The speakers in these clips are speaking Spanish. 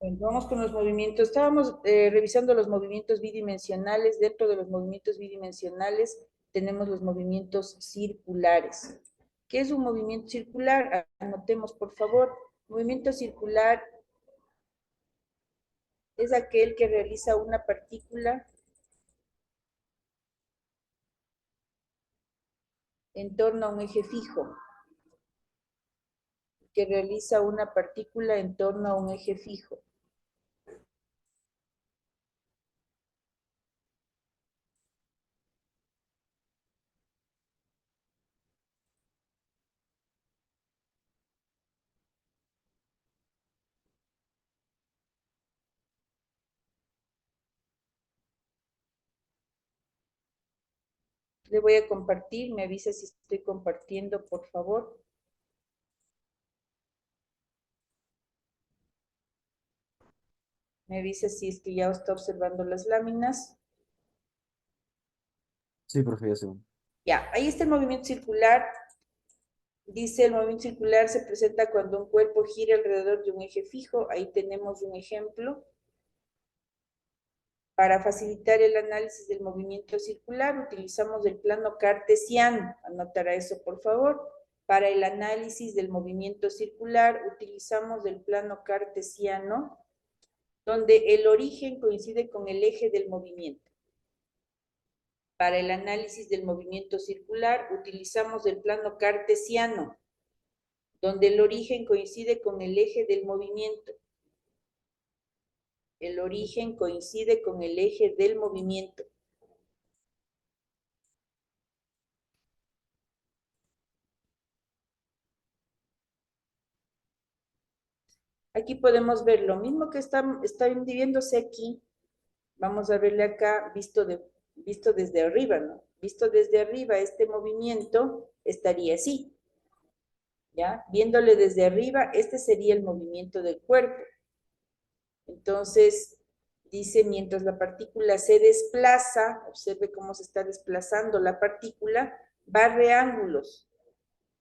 Bueno, vamos con los movimientos. Estábamos revisando los movimientos bidimensionales. Dentro de los movimientos bidimensionales tenemos los movimientos circulares. ¿Qué es un movimiento circular? Anotemos, por favor. Movimiento circular es aquel que realiza una partícula en torno a un eje fijo. Que realiza una partícula en torno a un eje fijo. Le voy a compartir, me avisa si estoy compartiendo, por favor. Me avisa si es que ya está observando las láminas. Sí, profe, ya sé. Ya, ahí está el movimiento circular. Dice, el movimiento circular se presenta cuando un cuerpo gira alrededor de un eje fijo. Ahí tenemos un ejemplo. Para facilitar el análisis del movimiento circular, utilizamos el plano cartesiano. Anotará eso, por favor. Para el análisis del movimiento circular, utilizamos el plano cartesiano, donde el origen coincide con el eje del movimiento. Para el análisis del movimiento circular, utilizamos el plano cartesiano, donde el origen coincide con el eje del movimiento. El origen coincide con el eje del movimiento. Aquí podemos ver lo mismo que está viéndose aquí. Vamos a verle acá, visto desde arriba, ¿no? Visto desde arriba, este movimiento estaría así, ¿ya? Viéndole desde arriba, este sería el movimiento del cuerpo. Entonces, dice, mientras la partícula se desplaza, observe cómo se está desplazando la partícula, barre ángulos.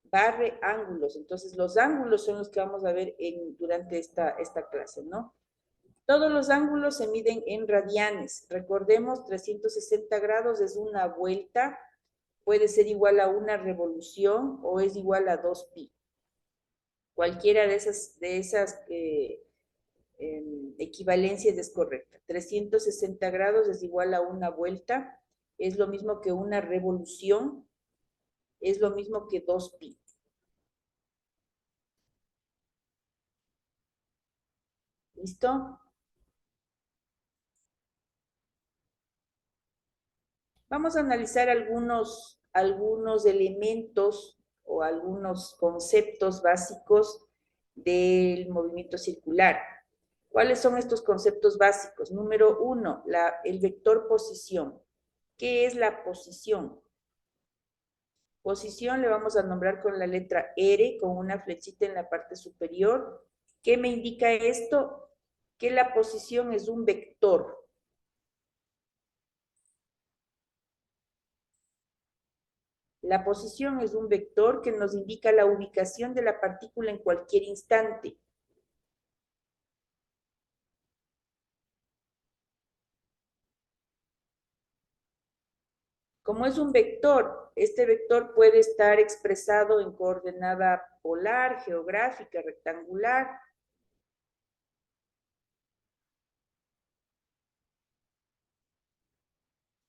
Barre ángulos. Entonces, los ángulos son los que vamos a ver durante esta clase, ¿no? Todos los ángulos se miden en radianes. Recordemos, 360 grados es una vuelta, puede ser igual a una revolución o es igual a 2pi. Cualquiera de esas equivalencias es correcta. 360 grados es igual a una vuelta, es lo mismo que una revolución, es lo mismo que 2pi. ¿Listo? Vamos a analizar algunos elementos o algunos conceptos básicos del movimiento circular. ¿Cuáles son estos conceptos básicos? Número 1, el vector posición. ¿Qué es la posición? Posición le vamos a nombrar con la letra R, con una flechita en la parte superior. ¿Qué me indica esto? Que la posición es un vector. La posición es un vector que nos indica la ubicación de la partícula en cualquier instante. Como es un vector, este vector puede estar expresado en coordenada polar, geográfica, rectangular.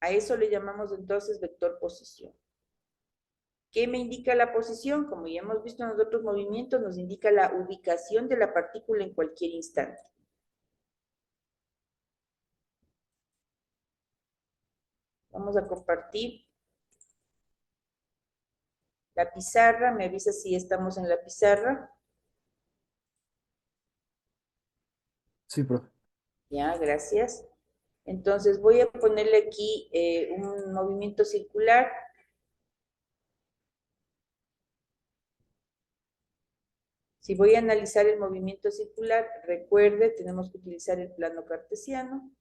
A eso le llamamos entonces vector posición. ¿Qué me indica la posición? Como ya hemos visto en los otros movimientos, nos indica la ubicación de la partícula en cualquier instante. Vamos a compartir la pizarra. Me avisa si estamos en la pizarra. Sí, profe. Ya, gracias. Entonces voy a ponerle aquí un movimiento circular. Si voy a analizar el movimiento circular, recuerde, tenemos que utilizar el plano cartesiano.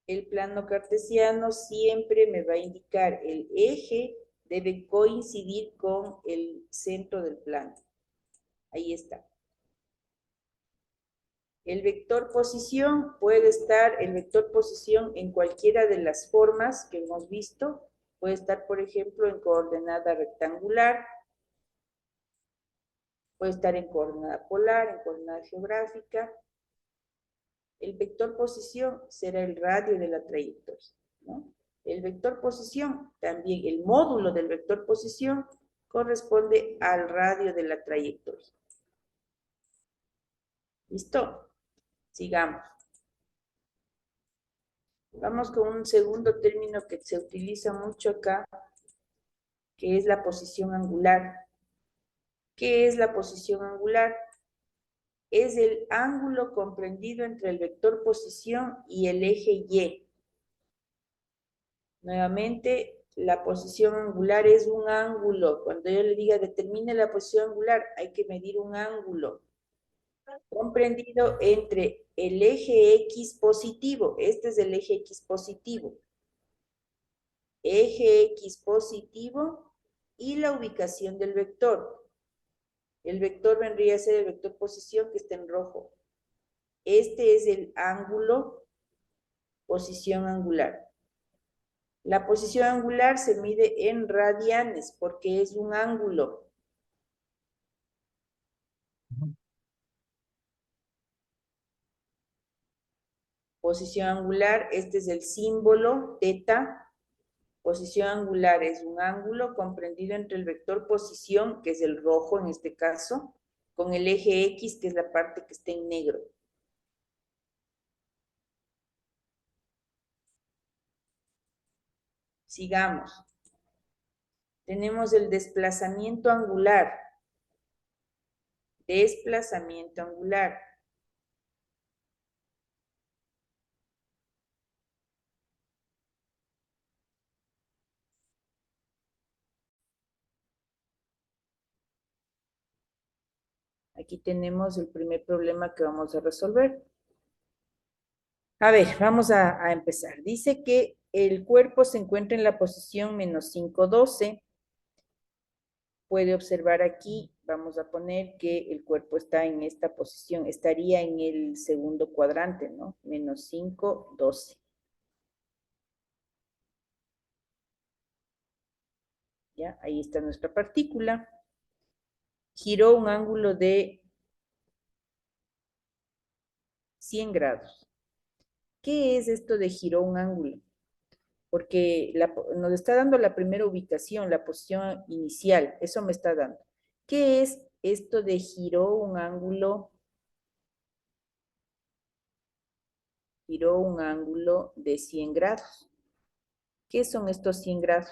El plano cartesiano siempre me va a indicar el eje, debe coincidir con el centro del plano. Ahí está. El vector posición puede estar, el vector posición en cualquiera de las formas que hemos visto. Puede estar, por ejemplo, en coordenada rectangular, puede estar en coordenada polar, en coordenada geográfica. El vector posición será el radio de la trayectoria, ¿no? El vector posición, también el módulo del vector posición, corresponde al radio de la trayectoria. ¿Listo? Sigamos. Vamos con un segundo término que se utiliza mucho acá, que es la posición angular. ¿Qué es la posición angular? Es el ángulo comprendido entre el vector posición y el eje Y. Nuevamente, la posición angular es un ángulo. Cuando yo le diga determine la posición angular, hay que medir un ángulo comprendido entre el eje X positivo. Este es el eje X positivo. Eje X positivo y la ubicación del vector. El vector vendría a ser el vector posición que está en rojo. Este es el ángulo posición angular. La posición angular se mide en radianes porque es un ángulo. Posición angular, este es el símbolo teta. Posición angular es un ángulo comprendido entre el vector posición, que es el rojo en este caso, con el eje X, que es la parte que está en negro. Sigamos. Tenemos el desplazamiento angular. Desplazamiento angular. Aquí tenemos el primer problema que vamos a resolver. A ver, vamos a empezar. Dice que el cuerpo se encuentra en la posición menos 5,12. Puede observar aquí, vamos a poner que el cuerpo está en esta posición, estaría en el segundo cuadrante, ¿no? Menos 5,12. ¿Ya? Ahí está nuestra partícula. Giró un ángulo de 100 grados. ¿Qué es esto de giró un ángulo? Porque nos está dando la primera ubicación, la posición inicial, eso me está dando. ¿Qué es esto de giró un ángulo? Giró un ángulo de 100 grados. ¿Qué son estos 100 grados?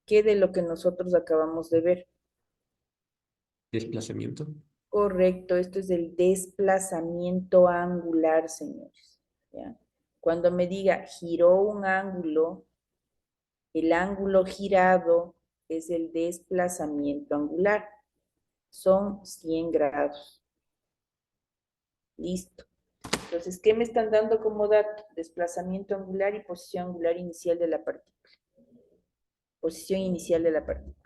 ¿Qué de lo que nosotros acabamos de ver? Desplazamiento. Correcto, esto es el desplazamiento angular, señores. ¿Ya? Cuando me diga giró un ángulo, el ángulo girado es el desplazamiento angular. Son 100 grados. Listo. Entonces, ¿qué me están dando como dato? Desplazamiento angular y posición angular inicial de la partícula. Posición inicial de la partícula.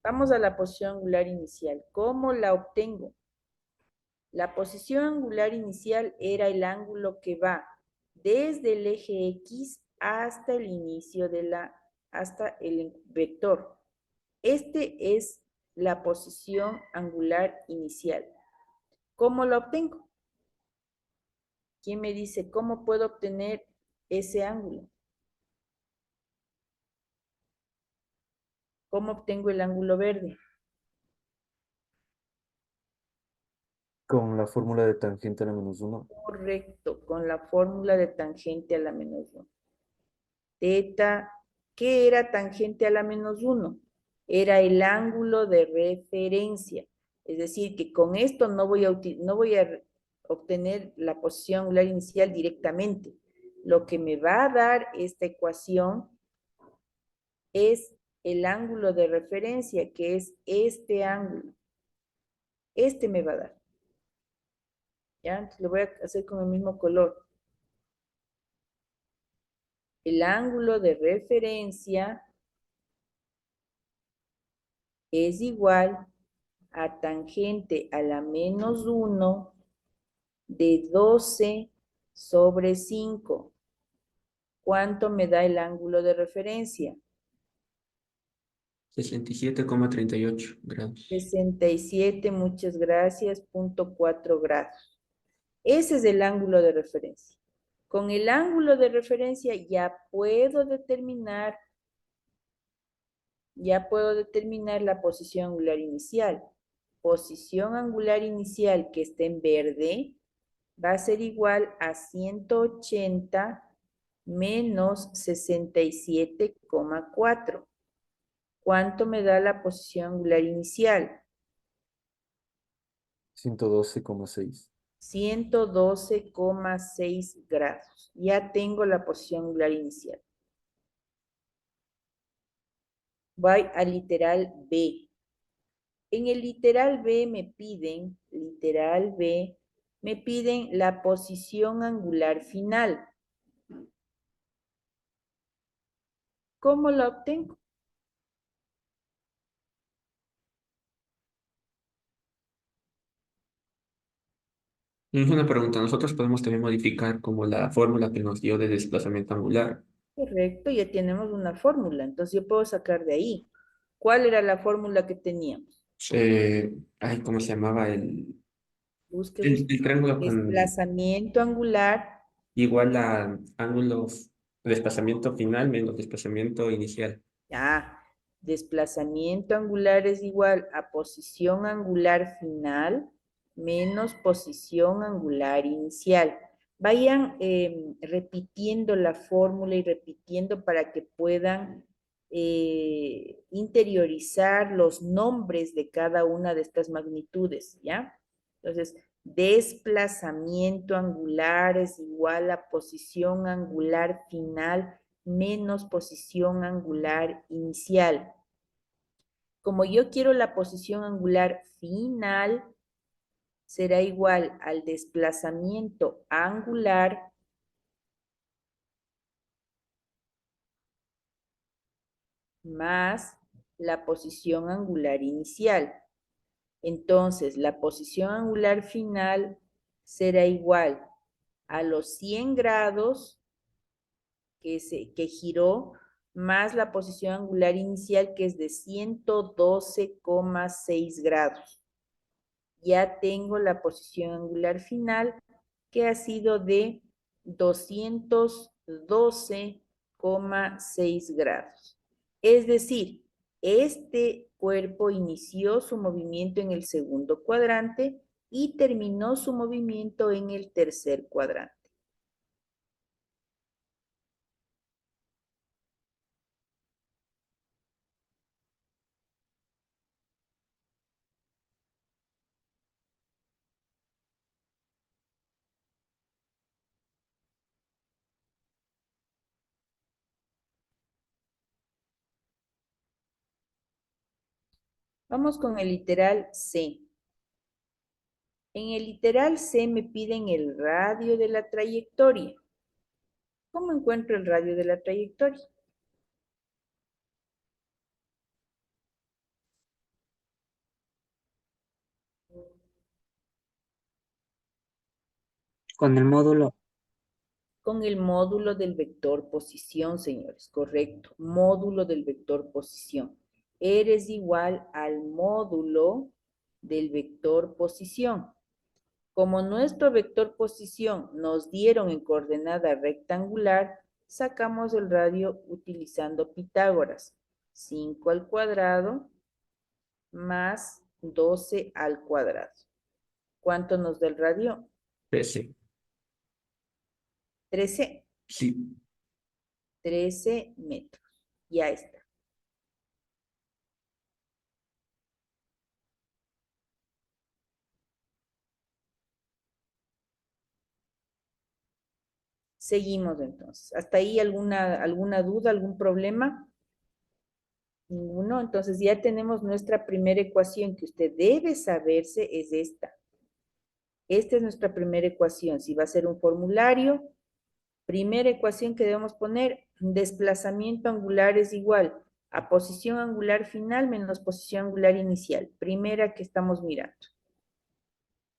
Vamos a la posición angular inicial. ¿Cómo la obtengo? La posición angular inicial era el ángulo que va desde el eje X hasta el inicio hasta el vector. Este es la posición angular inicial. ¿Cómo la obtengo? ¿Quién me dice cómo puedo obtener ese ángulo? ¿Cómo obtengo el ángulo verde? Con la fórmula de tangente a la menos 1. Correcto, con la fórmula de tangente a la menos 1. Teta, ¿qué era tangente a la menos 1? Era el ángulo de referencia. Es decir, que con esto no voy a obtener la posición angular inicial directamente. Lo que me va a dar esta ecuación es el ángulo de referencia, que es este ángulo. Este me va a dar. ¿Ya? Entonces lo voy a hacer con el mismo color. El ángulo de referencia es igual a tangente a la menos 1 de 12 sobre 5. ¿Cuánto me da el ángulo de referencia? 67,38 grados. 67, muchas gracias, 0,4 grados. Ese es el ángulo de referencia. Con el ángulo de referencia ya puedo determinar la posición angular inicial. Posición angular inicial que esté en verde va a ser igual a 180 menos 67,4. ¿Cuánto me da la posición angular inicial? 112,6. 112,6 grados. Ya tengo la posición angular inicial. Voy al literal B. En el literal B me piden la posición angular final. ¿Cómo la obtengo? Es una pregunta. Nosotros podemos también modificar como la fórmula que nos dio de desplazamiento angular. Correcto, ya tenemos una fórmula, entonces yo puedo sacar de ahí. ¿Cuál era la fórmula que teníamos? ¿Cómo se llamaba? Busque, El, busque. el triángulo con Desplazamiento angular igual a ángulos de desplazamiento final menos desplazamiento inicial. Ya, desplazamiento angular es igual a posición angular final menos posición angular inicial. Vayan repitiendo la fórmula y repitiendo para que puedan interiorizar los nombres de cada una de estas magnitudes, ¿ya? Entonces, desplazamiento angular es igual a posición angular final menos posición angular inicial. Como yo quiero la posición angular final, será igual al desplazamiento angular más la posición angular inicial. Entonces, la posición angular final será igual a los 100 grados que giró más la posición angular inicial que es de 112,6 grados. Ya tengo la posición angular final que ha sido de 212,6 grados. Es decir, este cuerpo inició su movimiento en el segundo cuadrante y terminó su movimiento en el tercer cuadrante. Vamos con el literal C. En el literal C me piden el radio de la trayectoria. ¿Cómo encuentro el radio de la trayectoria? Con el módulo, Con el módulo del vector posición, señores. Correcto. Módulo del vector posición. Eres igual al módulo del vector posición. Como nuestro vector posición nos dieron en coordenada rectangular, sacamos el radio utilizando Pitágoras. 5 al cuadrado más 12 al cuadrado. ¿Cuánto nos da el radio? 13. 13. Sí. 13 metros. Ya está. Seguimos entonces. ¿Hasta ahí alguna duda, algún problema? Ninguno. Entonces ya tenemos nuestra primera ecuación que usted debe saberse, es esta. Esta es nuestra primera ecuación. Si va a ser un formulario, primera ecuación que debemos poner, desplazamiento angular es igual a posición angular final menos posición angular inicial. Primera que estamos mirando.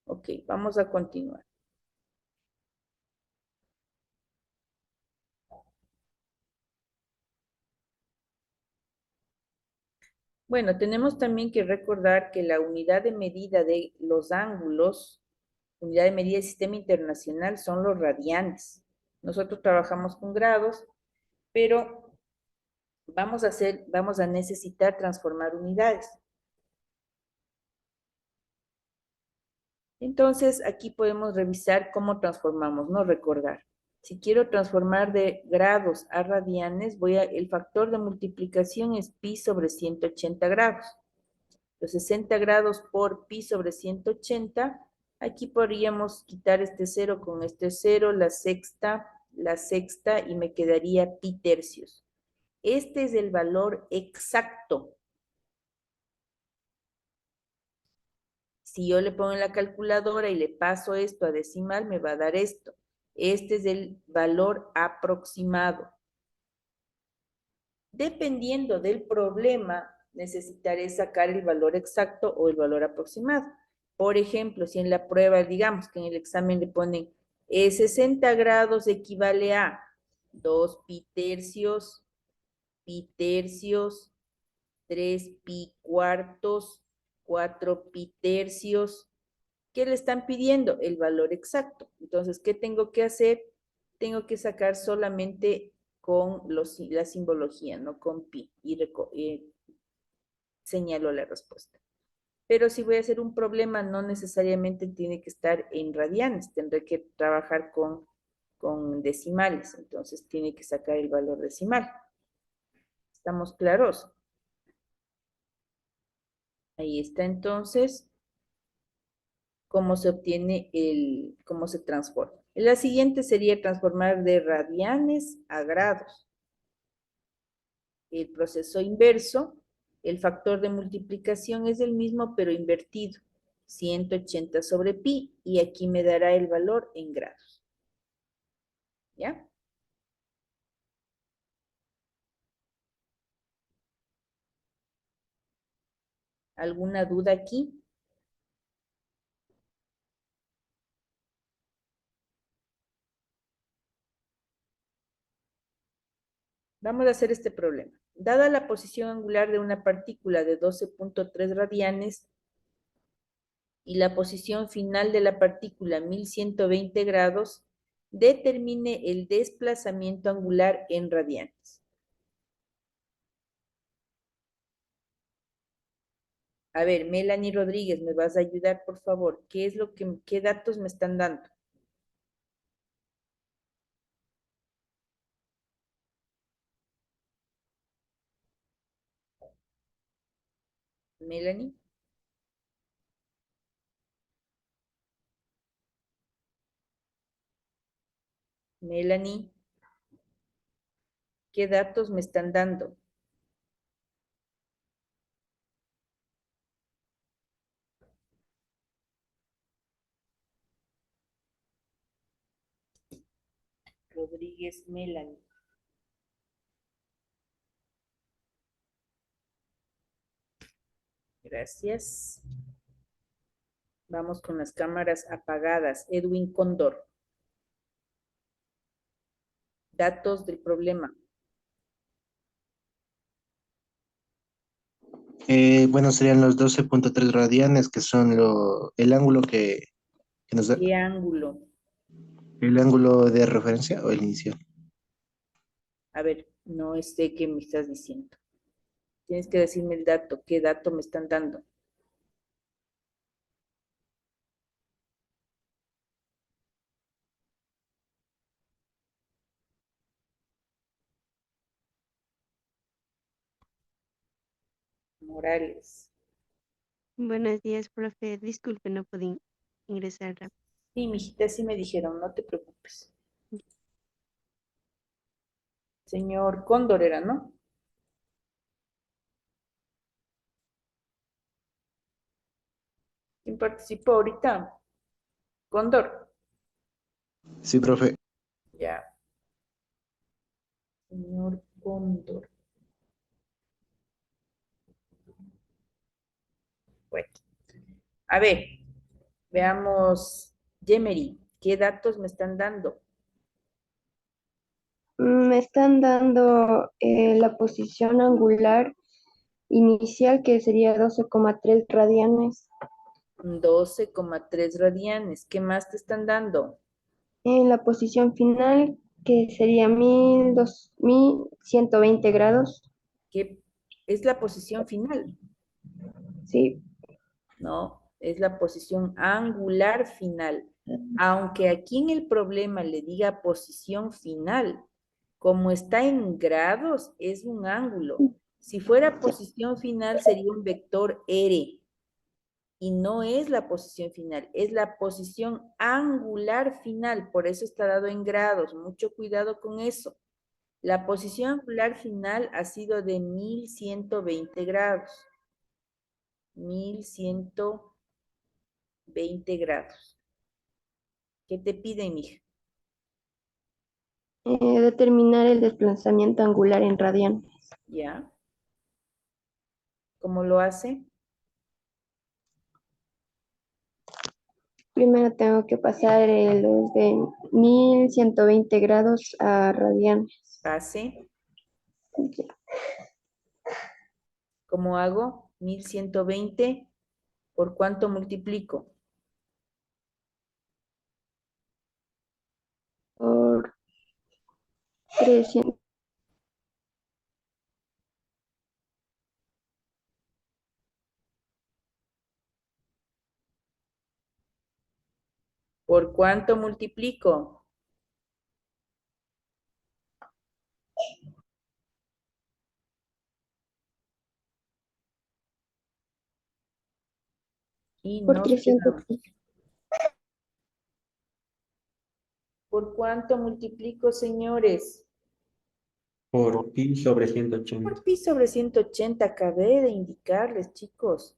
Ok, vamos a continuar. Bueno, tenemos también que recordar que la unidad de medida de los ángulos, unidad de medida del sistema internacional, son los radianes. Nosotros trabajamos con grados, pero vamos a necesitar transformar unidades. Entonces, aquí podemos revisar cómo transformamos, no recordar. Si quiero transformar de grados a radianes, el factor de multiplicación es pi sobre 180 grados. Los 60 grados por pi sobre 180, aquí podríamos quitar este 0 con este 0, la sexta, y me quedaría pi tercios. Este es el valor exacto. Si yo le pongo en la calculadora y le paso esto a decimal, me va a dar esto. Este es el valor aproximado. Dependiendo del problema, necesitaré sacar el valor exacto o el valor aproximado. Por ejemplo, si en la prueba, digamos que en el examen le ponen 60 grados equivale a 2 pi tercios, 3 pi cuartos, 4 pi tercios. ¿Qué le están pidiendo? El valor exacto. Entonces, ¿qué tengo que hacer? Tengo que sacar solamente con la simbología, no con pi, y señalo la respuesta. Pero si voy a hacer un problema, no necesariamente tiene que estar en radianes, tendré que trabajar con decimales, entonces tiene que sacar el valor decimal. ¿Estamos claros? Ahí está entonces cómo se obtiene cómo se transforma. La siguiente sería transformar de radianes a grados. El proceso inverso, el factor de multiplicación es el mismo pero invertido. 180 sobre pi y aquí me dará el valor en grados. ¿Ya? ¿Alguna duda aquí? Vamos a hacer este problema. Dada la posición angular de una partícula de 12.3 radianes y la posición final de la partícula 1120 grados, determine el desplazamiento angular en radianes. A ver, Melanie Rodríguez, ¿me vas a ayudar, por favor? ¿Qué datos me están dando? Melanie. Melanie, ¿qué datos me están dando? Rodríguez Melanie. Gracias. Vamos con las cámaras apagadas. Edwin Cóndor. Datos del problema. Bueno, serían los 12.3 radianes, que son el ángulo que nos da, ¿Qué ángulo? el ángulo de referencia o el inicial. A ver, no sé qué me estás diciendo. Tienes que decirme el dato. ¿Qué dato me están dando? Morales. Buenos días, profe. Disculpe, no pude ingresar rápido. Sí, mijita, sí me dijeron, no te preocupes. Señor Cóndor era, ¿no? ¿Quién participó ahorita? Cóndor. Sí, profe. Ya. Señor Cóndor. A ver, veamos, Yemery, ¿qué datos me están dando? Me están dando la posición angular inicial, que sería 12,3 radianes. 12,3 radianes. ¿Qué más te están dando? En la posición final, que sería 1120 grados. ¿Qué es la posición final? Sí, No, es la posición angular final. Aunque aquí en el problema le diga posición final, como está en grados, es un ángulo. Si fuera posición final, sería un vector R. Y no es la posición final, es la posición angular final. Por eso está dado en grados. Mucho cuidado con eso. La posición angular final ha sido de 1120 grados. 1120 grados. ¿Qué te piden, mija? determinar el desplazamiento angular en radianes. ¿Ya? ¿Cómo lo hace? Primero tengo que pasar los de 1120 grados a radianes. Pase. ¿Cómo hago? 1120. ¿Por cuánto multiplico? Por 300. ¿Por cuánto multiplico? Y Por nos 300. quedamos. ¿Por cuánto multiplico, señores? Por pi sobre 180. Por pi sobre 180 acabé de indicarles, chicos.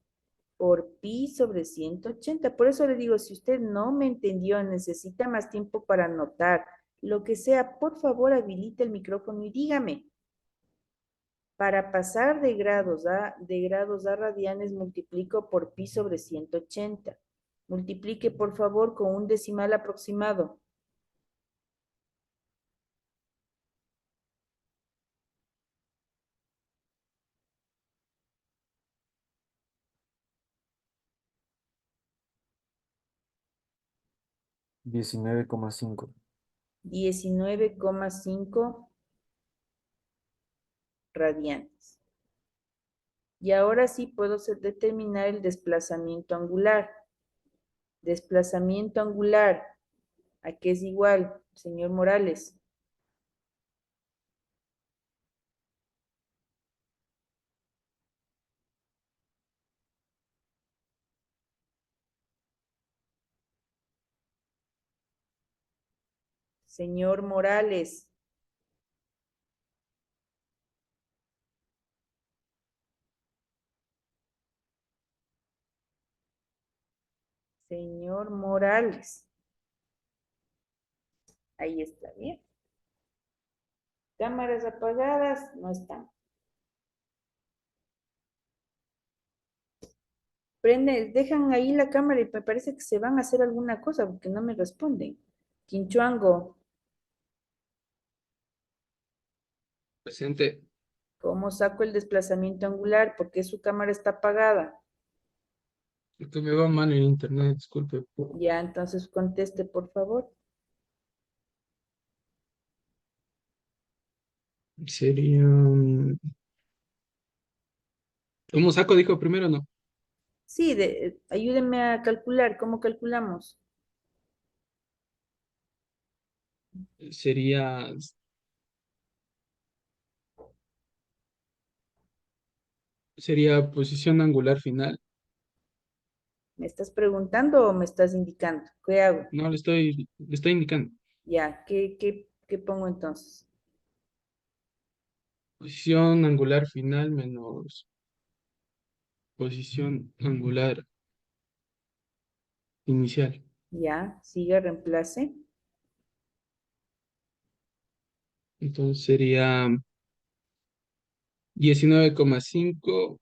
Por pi sobre 180. Por eso le digo, si usted no me entendió, necesita más tiempo para anotar, lo que sea, por favor, habilite el micrófono y dígame. Para pasar de grados a radianes, multiplico por pi sobre 180. Multiplique, por favor, con un decimal aproximado. Diecinueve coma cinco. 19,5 radianes. Y ahora sí puedo determinar el desplazamiento angular. Desplazamiento angular, ¿a qué es igual, señor Morales? Señor Morales, señor Morales. Ahí está, bien. Cámaras apagadas, no están. Prende, dejan ahí la cámara y me parece que se van a hacer alguna cosa porque no me responden. Quinchuango, Presente. ¿cómo saco el desplazamiento angular? ¿Por qué su cámara está apagada? Esto me va mal en internet, disculpe. Ya, entonces conteste, por favor. Sería. ¿Cómo saco? Dijo primero, no. Sí, ayúdenme a calcular. ¿Cómo calculamos? Sería. Sería posición angular final. ¿Me estás preguntando o me estás indicando? ¿Qué hago? No, le estoy indicando. Ya, ¿qué pongo entonces? Posición angular final menos posición angular inicial. Ya, sigue, reemplace. Entonces sería 19,5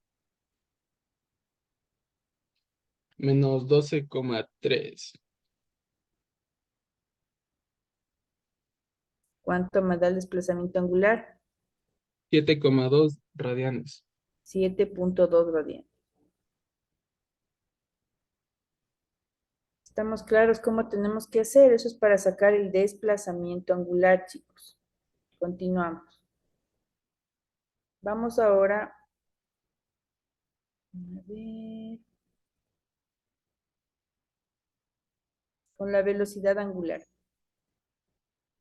menos 12,3. ¿Cuánto me da el desplazamiento angular? 7,2 radianes. 7.2 radianes. ¿Estamos claros cómo tenemos que hacer? Eso es para sacar el desplazamiento angular, chicos. Continuamos. Vamos ahora a ver, con la velocidad angular.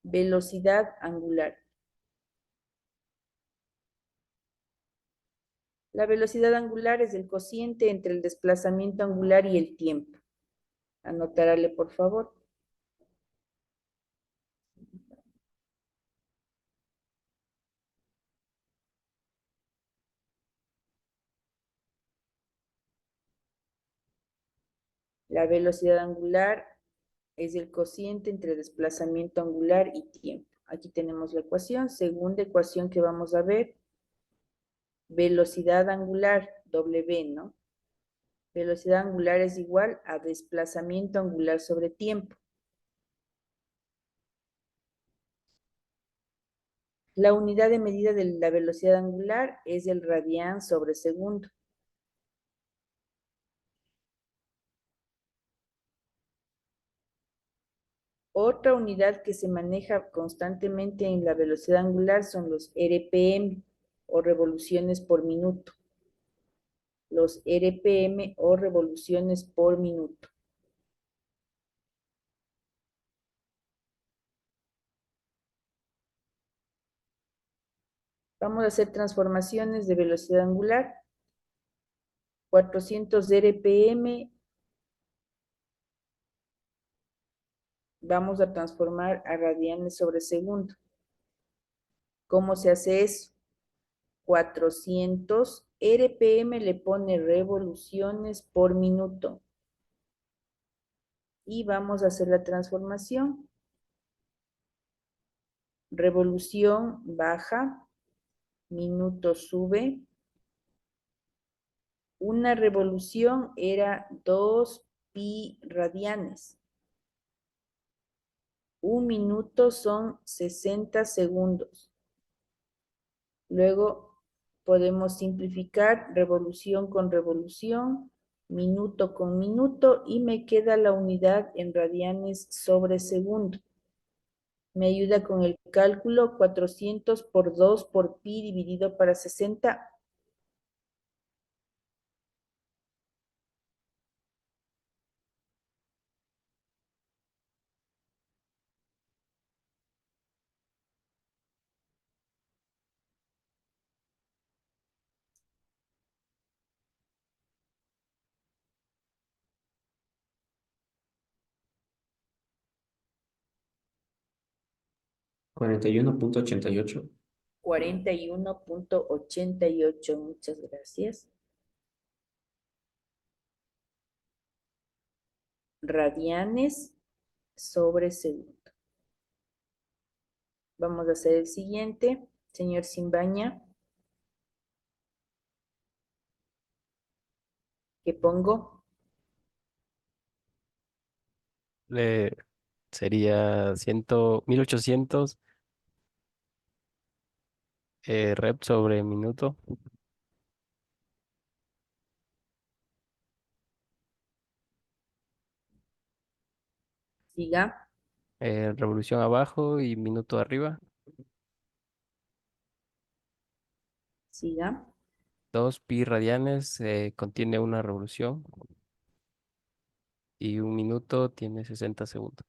Velocidad angular. La velocidad angular es el cociente entre el desplazamiento angular y el tiempo. Anotarle, por favor. La velocidad angular es el cociente entre desplazamiento angular y tiempo. Aquí tenemos la ecuación, segunda ecuación que vamos a ver. Velocidad angular, W, ¿no? Velocidad angular es igual a desplazamiento angular sobre tiempo. La unidad de medida de la velocidad angular es el radián sobre segundo. Otra unidad que se maneja constantemente en la velocidad angular son los RPM o revoluciones por minuto. Los RPM o revoluciones por minuto. Vamos a hacer transformaciones de velocidad angular. 400 RPM. Vamos a transformar a radianes sobre segundo. ¿Cómo se hace eso? 400 RPM le pone revoluciones por minuto. Y vamos a hacer la transformación. Revolución baja, minuto sube. Una revolución era 2 pi radianes. Un minuto son 60 segundos. Luego podemos simplificar revolución con revolución, minuto con minuto, y me queda la unidad en radianes sobre segundo. Me ayuda con el cálculo 400 por 2 por pi dividido para 60. Cuarenta y uno punto ochenta y ocho. 41.88, muchas gracias. Radianes sobre segundo. Vamos a hacer el siguiente, señor Simbaña. ¿Qué pongo? Sería 1800 rep sobre minuto. Siga, Revolución abajo y minuto arriba. siga. 2 pi radianes contiene una revolución. Y un minuto tiene 60 segundos.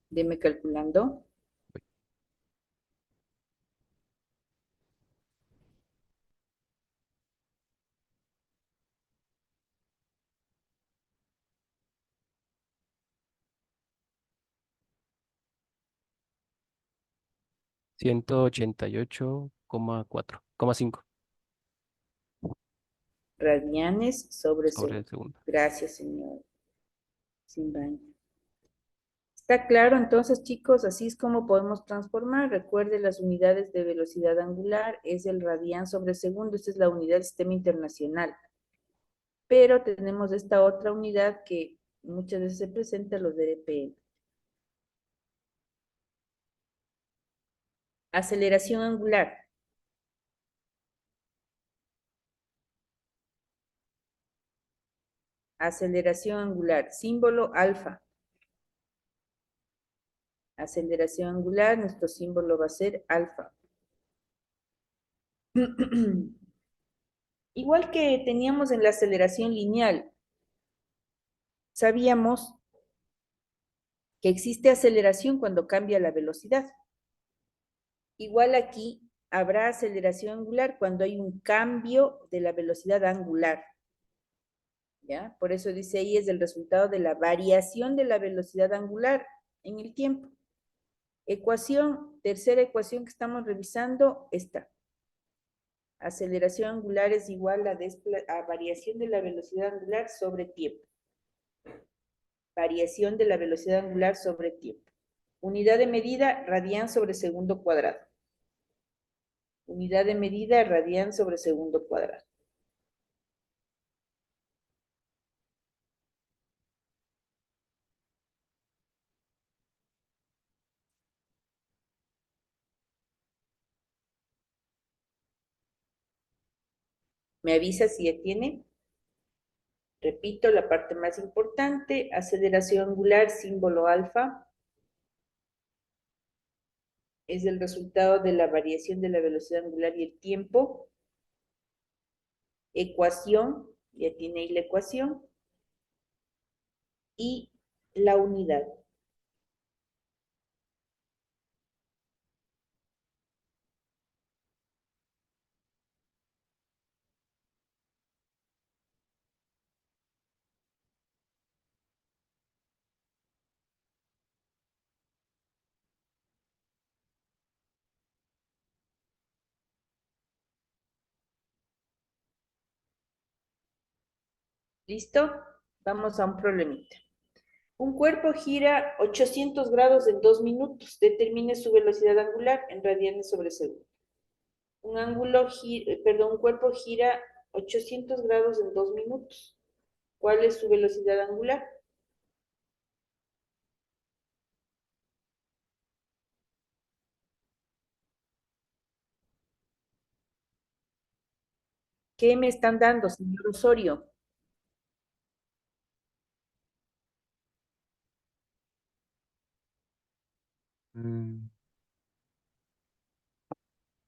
Deme calculando. Ciento ochenta y ocho coma 5 Radianes sobre sobre el segundo. segundo. Gracias, señor Simbaña. ¿Está claro entonces, chicos? Así es como podemos transformar. Recuerde, las unidades de velocidad angular es el radián sobre segundo. Esta es la unidad del sistema internacional. pero tenemos esta otra unidad que muchas veces se presenta, los DPM. Aceleración angular. Aceleración angular, símbolo alfa. Aceleración angular, nuestro símbolo va a ser alfa. Igual que teníamos en la aceleración lineal, sabíamos que existe aceleración cuando cambia la velocidad. Igual aquí habrá aceleración angular cuando hay un cambio de la velocidad angular. ¿Ya? Por eso dice ahí es el resultado de la variación de la velocidad angular en el tiempo. Ecuación, tercera ecuación que estamos revisando, esta. Aceleración angular es igual a variación de la velocidad angular sobre tiempo. Variación de la velocidad angular sobre tiempo. Unidad de medida, radián sobre segundo cuadrado. Unidad de medida, radián sobre segundo cuadrado. ¿Me avisa si ya tiene? Repito, la parte más importante, aceleración angular, símbolo alfa, es el resultado de la variación de la velocidad angular y el tiempo. Ecuación, ya tiene ahí la ecuación. Y la unidad. ¿Listo? Vamos a un problemita. Un cuerpo gira 800 grados en 2 minutos. Determine su velocidad angular en radianes sobre segundo. Un cuerpo gira 800 grados en 2 minutos. ¿Cuál es su velocidad angular? ¿Qué me están dando, señor Osorio? Mm,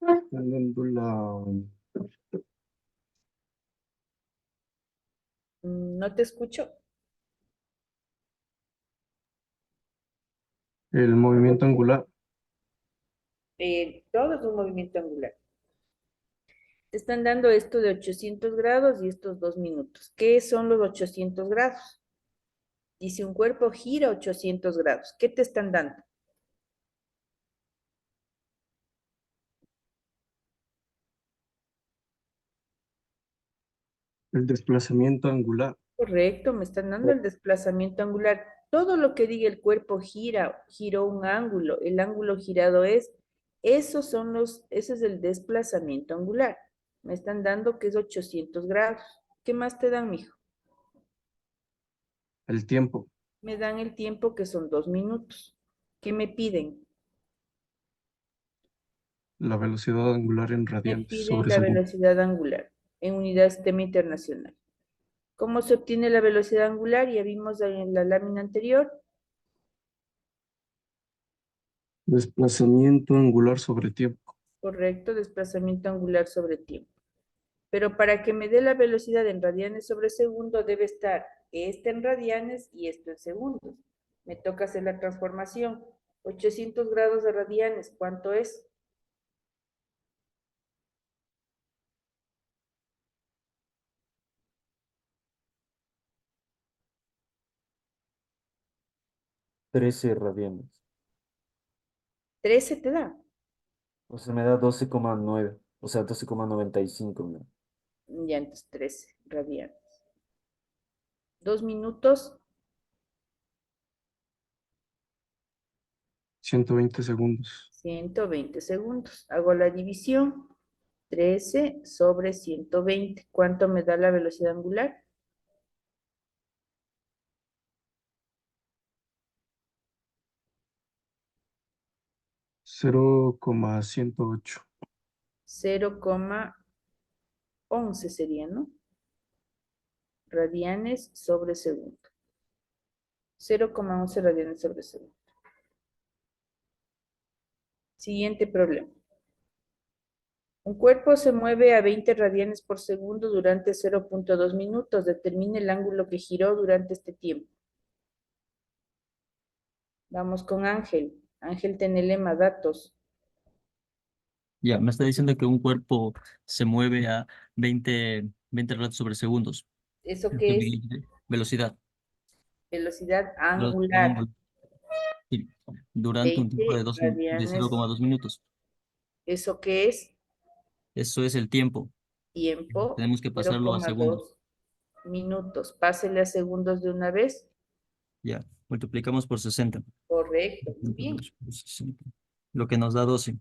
están dando No te escucho. el movimiento angular. Todo es un movimiento angular. Te están dando esto de 800 grados y estos 2 minutos. ¿Qué son los 800 grados? Dice un cuerpo gira 800 grados. ¿Qué te están dando? El desplazamiento angular. Correcto, me están dando el desplazamiento angular. Todo lo que diga el cuerpo giró un ángulo. El ángulo girado ese es el desplazamiento angular. Me están dando que es 800 grados. ¿Qué más te dan, mijo? El tiempo. Me dan el tiempo que son 2 minutos. ¿Qué me piden? La velocidad angular en Me radianes piden sobre la segundo. velocidad angular en unidad de sistema internacional. ¿Cómo se obtiene la velocidad angular? Ya vimos en la lámina anterior. Desplazamiento angular sobre tiempo. Correcto, desplazamiento angular sobre tiempo. Pero para que me dé la velocidad en radianes sobre segundo, debe estar este en radianes y esto en segundos. Me toca hacer la transformación. 800 grados de radianes, ¿cuánto es? Trece radianes. 13 te da. O sea, me da 12,9. O sea, 12,95. ¿No? Ya, entonces 13 radianes. 2 minutos, 120 segundos. 120 segundos. Hago la división. 13 sobre 120. ¿Cuánto me da la velocidad angular? 0,108. 0,11 sería, ¿no? Radianes sobre segundo. 0,11 radianes sobre segundo. Siguiente problema. Un cuerpo se mueve a 20 radianes por segundo durante 0,2 minutos. Determine el ángulo que giró durante este tiempo. Vamos con Ángel. Ángel Tenelema, datos. Ya, me está diciendo que un cuerpo se mueve a 20 radios sobre segundos. ¿Eso qué es? Velocidad. Velocidad Velocidad angular. angular. Sí, durante un tiempo 20 de radianes. 0,2 minutos. ¿Eso qué es? Eso es el tiempo. Tiempo. Tenemos que pasarlo a segundos. 0,2 minutos. Pásele a segundos de una vez. Ya, multiplicamos por 60. Correcto. Muy bien. Por 60. Lo que nos da 12.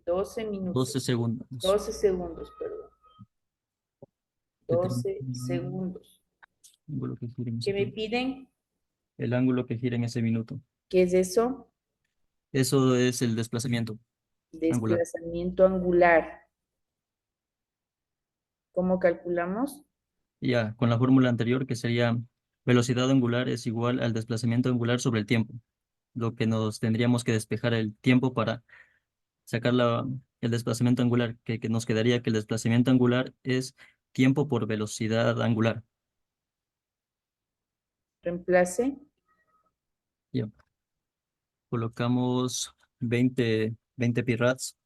12 minutos. 12 segundos. 12 segundos, perdón. 12 segundos. Ángulo que gira en ese ¿Qué me tiempo. piden? El ángulo que gira en ese minuto. ¿Qué es eso? Eso es el desplazamiento angular. Desplazamiento angular. ¿Cómo calculamos? Ya, con la fórmula anterior que sería velocidad angular es igual al desplazamiento angular sobre el tiempo. Lo que nos tendríamos que despejar el tiempo para sacar el desplazamiento angular, que nos quedaría que el desplazamiento angular es tiempo por velocidad angular. Reemplace. Ya. Colocamos 20 pi rads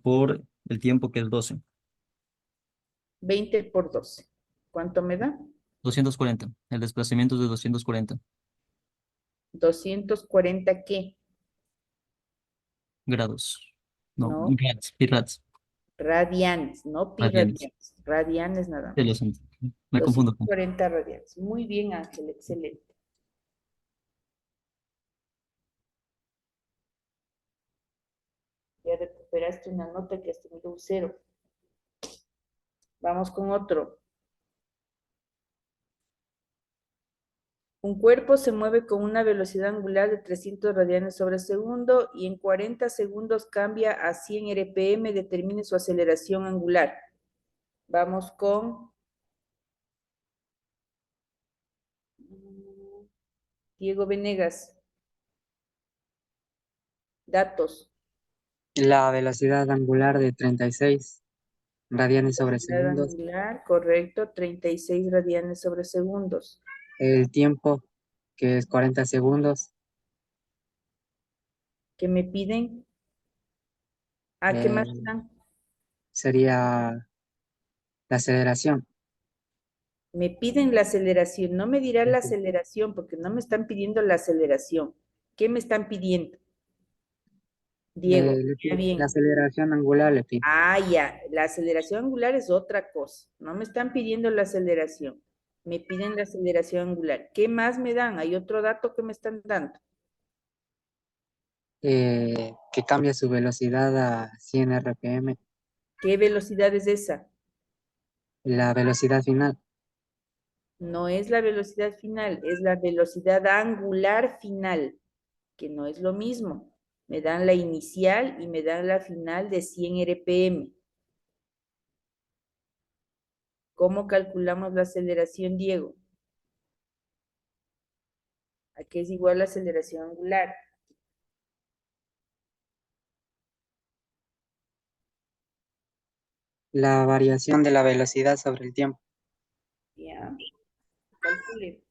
por el tiempo que es 12. 20 por 12. ¿Cuánto me da? 240. El desplazamiento es de 240 240 ¿qué? grados. No, No, pi rads. radianes, no pi Radianes. radianes. Radianes nada Ya lo más. siento. Me confundo con 240 radianes. Muy bien, Ángel, excelente. Ya recuperaste una nota que has tenido un 0. Vamos con otro. Un cuerpo se mueve con una velocidad angular de 300 radianes sobre segundo y en 40 segundos cambia a 100 RPM. Determine su aceleración angular. Vamos con Diego Venegas. Datos. La velocidad angular de 36 radianes sobre Velocidad segundos. angular, correcto, 36 radianes sobre segundos. El tiempo, que es 40 segundos. ¿Qué me piden? ¿Qué más eh, dan? Sería la aceleración. Me piden la aceleración. No me dirá la aceleración porque no me están pidiendo la aceleración. ¿Qué me están pidiendo? Diego, ya bien. La aceleración angular le pido. Ya. La aceleración angular es otra cosa. No me están pidiendo la aceleración. Me piden la aceleración angular. ¿Qué más me dan? Hay otro dato que me están dando. Que cambia su velocidad a 100 RPM. ¿Qué velocidad es esa? La velocidad final. No es la velocidad final, es la velocidad angular final, que no es lo mismo. Me dan la inicial y me dan la final de 100 RPM. ¿Cómo calculamos la aceleración, Diego? ¿A qué es igual la aceleración angular? La variación de la velocidad sobre el tiempo. Ya, calcule.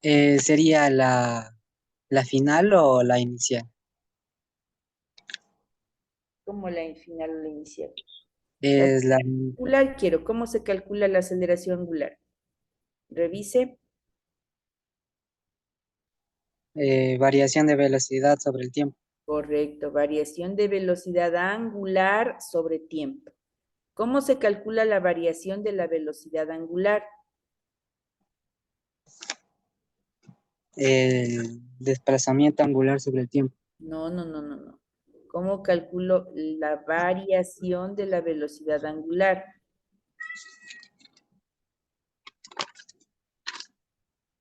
¿Sería la final o la inicial? ¿Cómo la final o la inicial? La Es la aceleración angular quiero. ¿Cómo se calcula la aceleración angular? Revise. variación de velocidad sobre el tiempo. Correcto, variación de velocidad angular sobre tiempo. ¿Cómo se calcula la variación de la velocidad angular? El desplazamiento angular sobre el tiempo. No. ¿Cómo calculo la variación de la velocidad angular?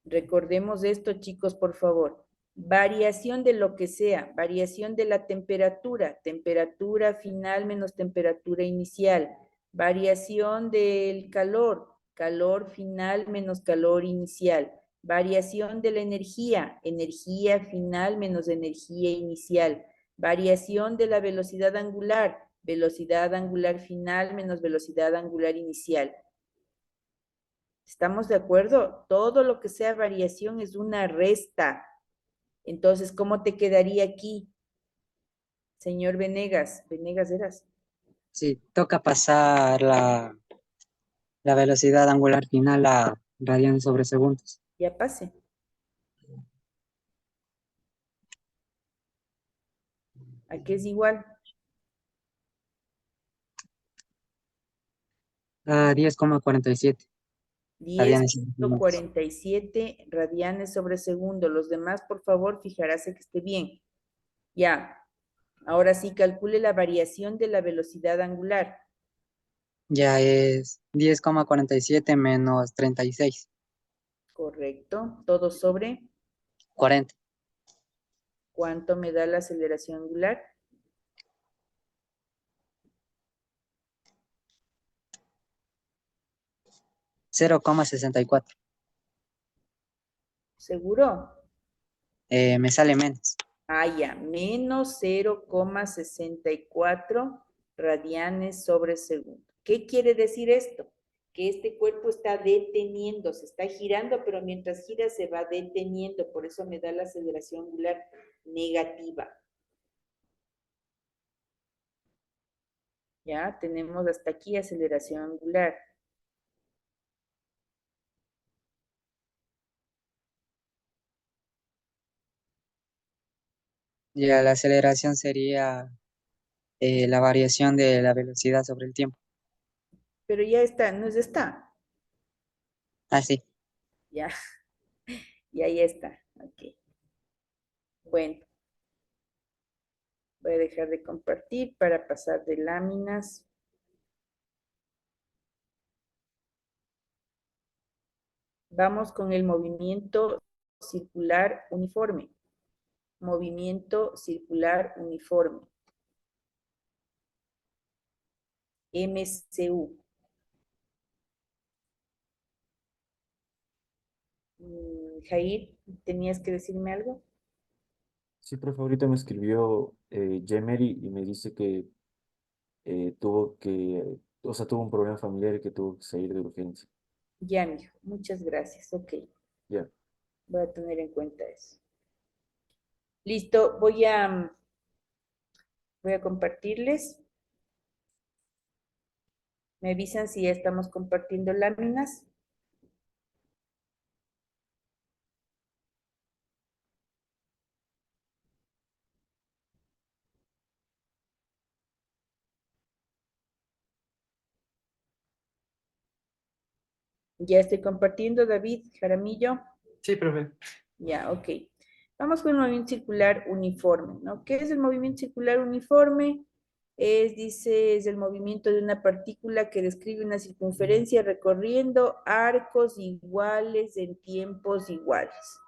Recordemos esto, chicos, por favor. Variación de lo que sea, variación de la temperatura, temperatura final menos temperatura inicial, variación del calor, calor final menos calor inicial, variación de la energía, energía final menos energía inicial, variación de la velocidad angular final menos velocidad angular inicial. ¿Estamos de acuerdo? Todo lo que sea variación es una resta. Entonces, ¿cómo te quedaría aquí, señor Venegas? Venegas eras. Sí, toca pasar la velocidad angular final a radianes sobre segundos. Ya pase. Aquí es igual. A 10,47 radianes sobre segundos. 10.47 radianes sobre segundo. Los demás, por favor, fijarse que esté bien. Ya. Ahora sí, calcule la variación de la velocidad angular. Ya es 10,47 menos 36. Correcto. Todo sobre. 40. ¿Cuánto me da la aceleración angular? 0,64. ¿Seguro? Me sale menos. Ah, ya, menos 0,64 radianes sobre segundo. ¿Qué quiere decir esto? Que este cuerpo está deteniendo, se está girando, pero mientras gira se va deteniendo, por eso me da la aceleración angular negativa. Ya, tenemos hasta aquí aceleración angular. Ya la aceleración sería la variación de la velocidad sobre el tiempo. Pero ya está, no es esta. Así. Ya, ya está. Ok. Bueno, voy a dejar de compartir para pasar de láminas. Vamos con el movimiento circular uniforme. Movimiento circular uniforme. MCU. Jair, ¿tenías que decirme algo? Sí, profe, ahorita me escribió Jemery y me dice que tuvo un problema familiar y que tuvo que salir de urgencia. Ya, mijo. Muchas gracias. Ok. Ya. Voy a tener en cuenta eso. Listo. Voy a compartirles. Me avisan si ya estamos compartiendo láminas. Ya estoy compartiendo, David Jaramillo. Sí, profe. Ya, ok. Vamos con el movimiento circular uniforme, ¿no? ¿Qué es el movimiento circular uniforme? Es el movimiento de una partícula que describe una circunferencia recorriendo arcos iguales en tiempos iguales.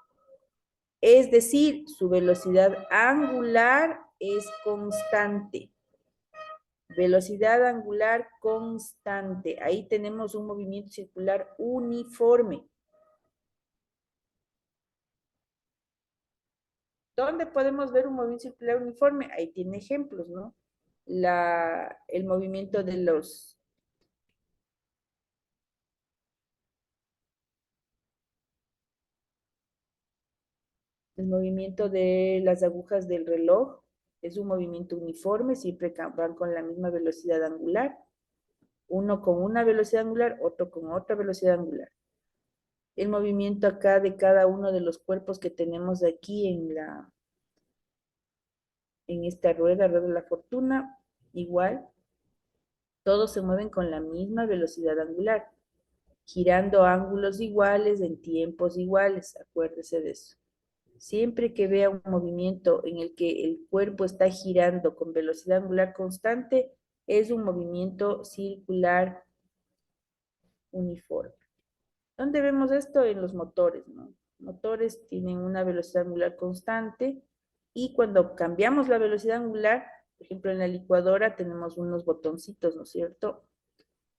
Es decir, su velocidad angular es constante. Velocidad angular constante. Ahí tenemos un movimiento circular uniforme. ¿Dónde podemos ver un movimiento circular uniforme? Ahí tiene ejemplos, ¿no? El movimiento de el movimiento de las agujas del reloj es un movimiento uniforme, siempre van con la misma velocidad angular. Uno con una velocidad angular, otro con otra velocidad angular. El movimiento acá de cada uno de los cuerpos que tenemos aquí en esta rueda de la fortuna, igual, todos se mueven con la misma velocidad angular, girando ángulos iguales en tiempos iguales, acuérdese de eso. Siempre que vea un movimiento en el que el cuerpo está girando con velocidad angular constante, es un movimiento circular uniforme. ¿Dónde vemos esto? En los motores, ¿no? Motores tienen una velocidad angular constante y cuando cambiamos la velocidad angular, por ejemplo en la licuadora tenemos unos botoncitos, ¿no es cierto?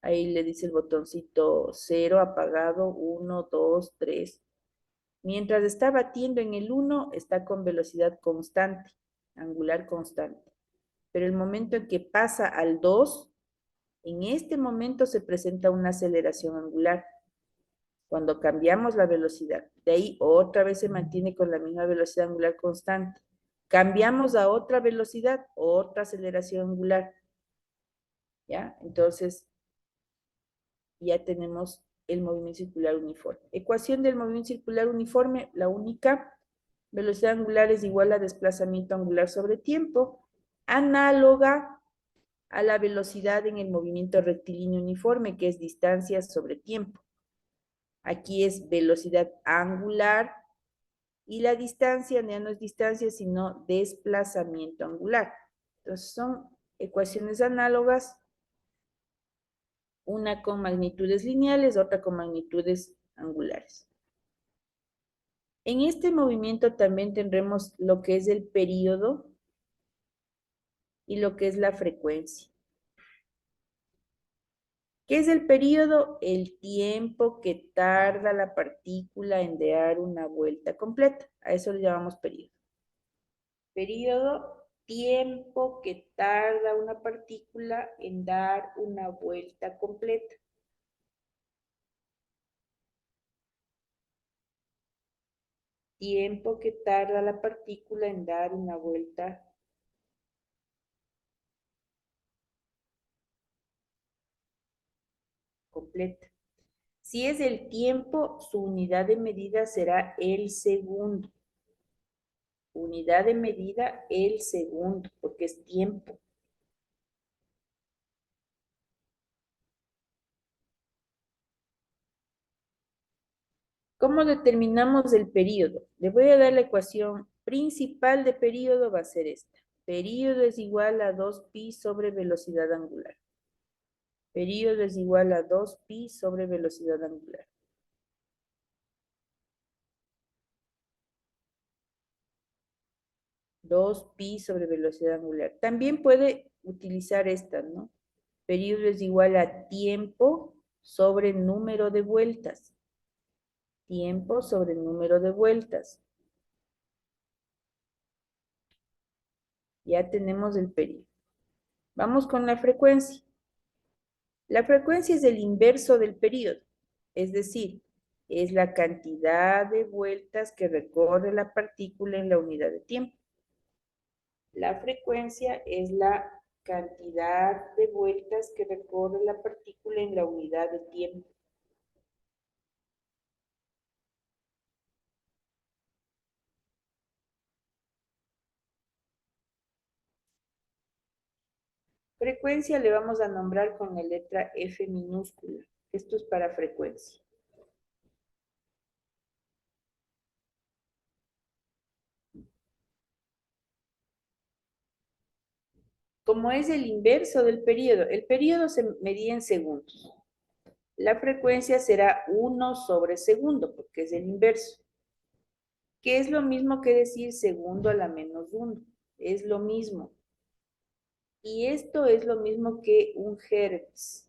Ahí le dice el botoncito 0, apagado, 1, 2, 3. Mientras está batiendo en el 1, está con velocidad constante, angular constante. Pero el momento en que pasa al 2, en este momento se presenta una aceleración angular. Cuando cambiamos la velocidad, de ahí otra vez se mantiene con la misma velocidad angular constante. Cambiamos a otra velocidad, otra aceleración angular. ¿Ya? Entonces, ya tenemos el movimiento circular uniforme. Ecuación del movimiento circular uniforme, la única, velocidad angular es igual a desplazamiento angular sobre tiempo, análoga a la velocidad en el movimiento rectilíneo uniforme, que es distancia sobre tiempo. Aquí es velocidad angular y la distancia ya no es distancia, sino desplazamiento angular. Entonces son ecuaciones análogas, una con magnitudes lineales, otra con magnitudes angulares. En este movimiento también tendremos lo que es el período y lo que es la frecuencia. ¿Qué es el período? El tiempo que tarda la partícula en dar una vuelta completa. A eso le llamamos período. Período, tiempo que tarda una partícula en dar una vuelta completa. Tiempo que tarda la partícula en dar una vuelta completa. Si es el tiempo, su unidad de medida será el segundo. Unidad de medida, el segundo, porque es tiempo. ¿Cómo determinamos el período? Le voy a dar la ecuación principal de período, va a ser esta. Período es igual a 2pi sobre velocidad angular. Período es igual a 2pi sobre velocidad angular. Dos pi sobre velocidad angular. También puede utilizar esta, ¿no? Período es igual a tiempo sobre número de vueltas. Tiempo sobre número de vueltas. Ya tenemos el período. Vamos con la frecuencia. La frecuencia es el inverso del período, es decir, es la cantidad de vueltas que recorre la partícula en la unidad de tiempo. La frecuencia es la cantidad de vueltas que recorre la partícula en la unidad de tiempo. Frecuencia le vamos a nombrar con la letra F minúscula. Esto es para frecuencia. Como es el inverso del periodo, el periodo se medía en segundos. La frecuencia será 1 sobre segundo, porque es el inverso. Que es lo mismo que decir segundo a la menos 1. Es lo mismo. Y esto es lo mismo que un hertz.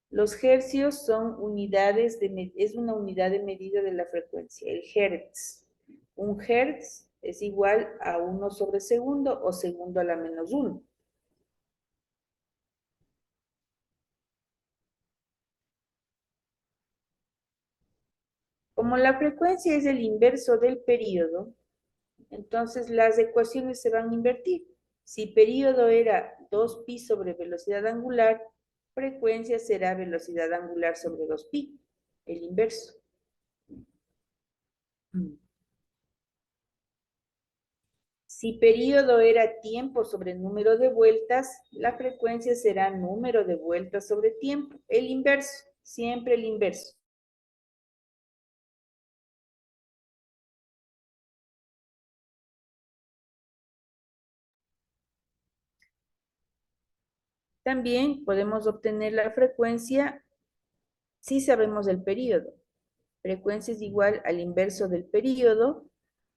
Los hercios son unidades es una unidad de medida de la frecuencia, el hertz. Un hertz es igual a 1 sobre segundo o segundo a la menos 1. Como la frecuencia es el inverso del período, entonces las ecuaciones se van a invertir. Si período era 2pi sobre velocidad angular, frecuencia será velocidad angular sobre 2pi, el inverso. Si período era tiempo sobre número de vueltas, la frecuencia será número de vueltas sobre tiempo, el inverso, siempre el inverso. También podemos obtener la frecuencia si sabemos el periodo. Frecuencia es igual al inverso del periodo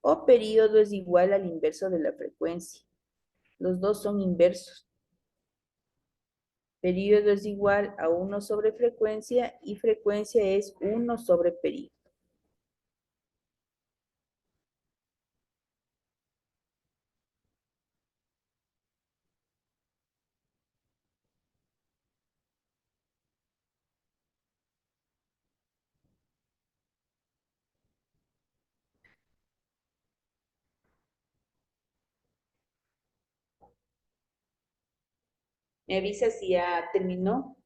o periodo es igual al inverso de la frecuencia. Los dos son inversos. Periodo es igual a 1 sobre frecuencia y frecuencia es 1 sobre periodo. ¿Me avisa si ya terminó?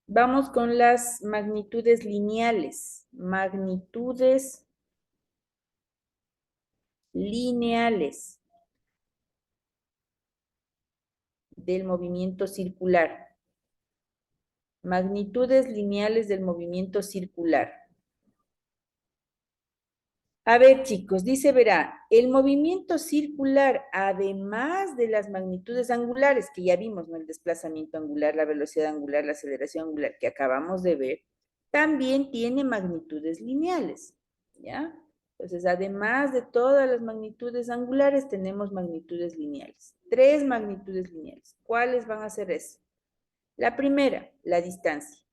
Vamos con las magnitudes lineales. Magnitudes lineales del movimiento circular. Magnitudes lineales del movimiento circular. A ver, chicos, dice, verá, el movimiento circular, además de las magnitudes angulares, que ya vimos, ¿no? El desplazamiento angular, la velocidad angular, la aceleración angular, que acabamos de ver, también tiene magnitudes lineales, ¿ya? Entonces, además de todas las magnitudes angulares, tenemos magnitudes lineales. 3 magnitudes lineales. ¿Cuáles van a ser esas? La primera, la distancia,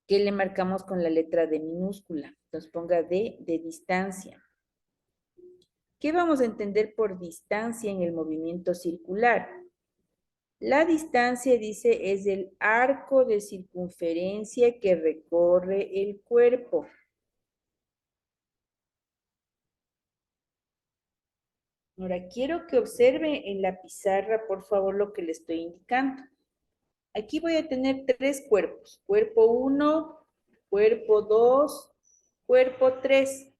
que le marcamos con la letra D minúscula. Entonces ponga D de distancia. ¿Qué vamos a entender por distancia en el movimiento circular? La distancia, dice, es el arco de circunferencia que recorre el cuerpo. Ahora, quiero que observe en la pizarra, por favor, lo que le estoy indicando. Aquí voy a tener 3 cuerpos. Cuerpo 1, cuerpo 2, cuerpo 3.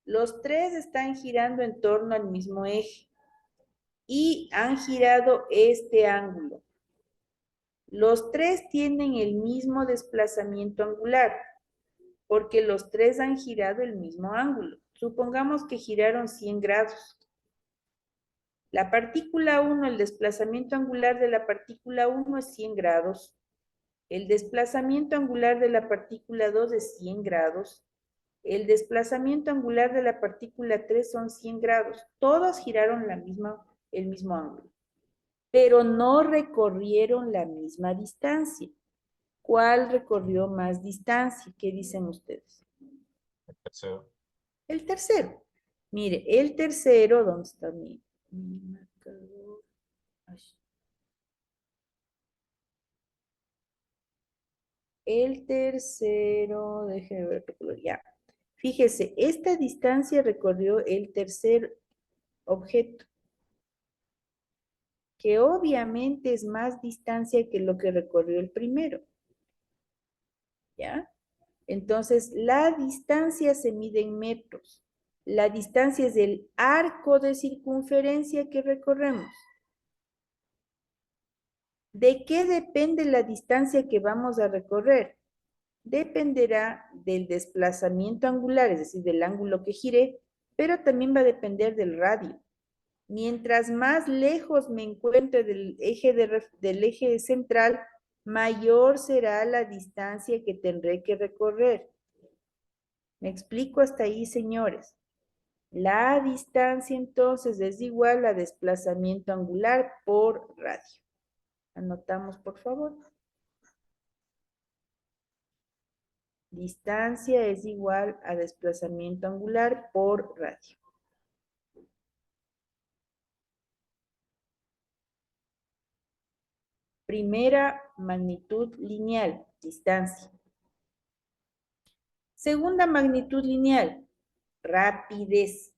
Los 3 están girando en torno al mismo eje y han girado este ángulo. Los 3 tienen el mismo desplazamiento angular porque los 3 han girado el mismo ángulo. Supongamos que giraron 100 grados. La partícula 1, el desplazamiento angular de la partícula 1 es 100 grados. El desplazamiento angular de la partícula 2 es 100 grados. El desplazamiento angular de la partícula 3 son 100 grados. Todos giraron el mismo ángulo, pero no recorrieron la misma distancia. ¿Cuál recorrió más distancia? ¿Qué dicen ustedes? El tercero. El tercero. Mire, el tercero, ¿dónde está mi marcador? Ay. El tercero, déjeme ver qué color, ya. Fíjese, esta distancia recorrió el tercer objeto, que obviamente es más distancia que lo que recorrió el primero. ¿Ya? Entonces, la distancia se mide en metros. La distancia es el arco de circunferencia que recorremos. ¿De qué depende la distancia que vamos a recorrer? Dependerá del desplazamiento angular, es decir, del ángulo que gire, pero también va a depender del radio. Mientras más lejos me encuentre del eje central, mayor será la distancia que tendré que recorrer. ¿Me explico hasta ahí, señores? La distancia entonces es igual a desplazamiento angular por radio. Anotamos, por favor. Distancia es igual a desplazamiento angular por radio. Primera magnitud lineal, distancia. Segunda magnitud lineal, rapidez.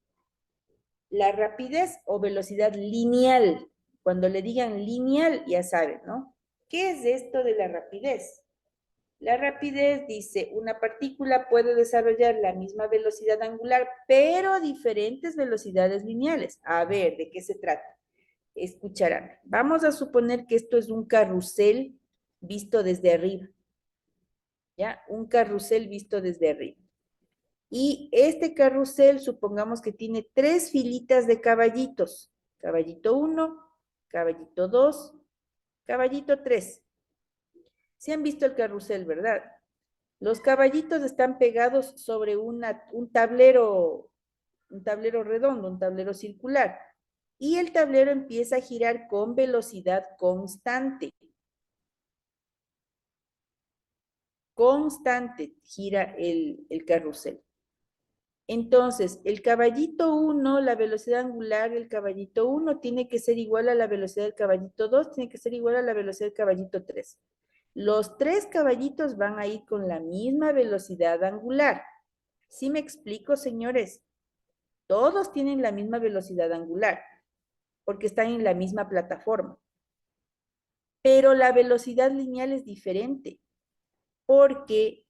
La rapidez o velocidad lineal. Cuando le digan lineal, ya saben, ¿no? ¿Qué es esto de la rapidez? La rapidez dice, una partícula puede desarrollar la misma velocidad angular, pero a diferentes velocidades lineales. A ver, ¿de qué se trata? Escucharán. Vamos a suponer que esto es un carrusel visto desde arriba. ¿Ya? Un carrusel visto desde arriba. Y este carrusel, supongamos que tiene 3 filitas de caballitos. Caballito 1, caballito 2, caballito 3. ¿Sí han visto el carrusel, verdad? Los caballitos están pegados sobre un tablero redondo, un tablero circular. Y el tablero empieza a girar con velocidad constante. Constante gira el carrusel. Entonces, el caballito 1, la velocidad angular del caballito 1 tiene que ser igual a la velocidad del caballito 2, tiene que ser igual a la velocidad del caballito 3. Los 3 caballitos van a ir con la misma velocidad angular. ¿Sí me explico, señores? Todos tienen la misma velocidad angular, porque están en la misma plataforma. Pero la velocidad lineal es diferente, porque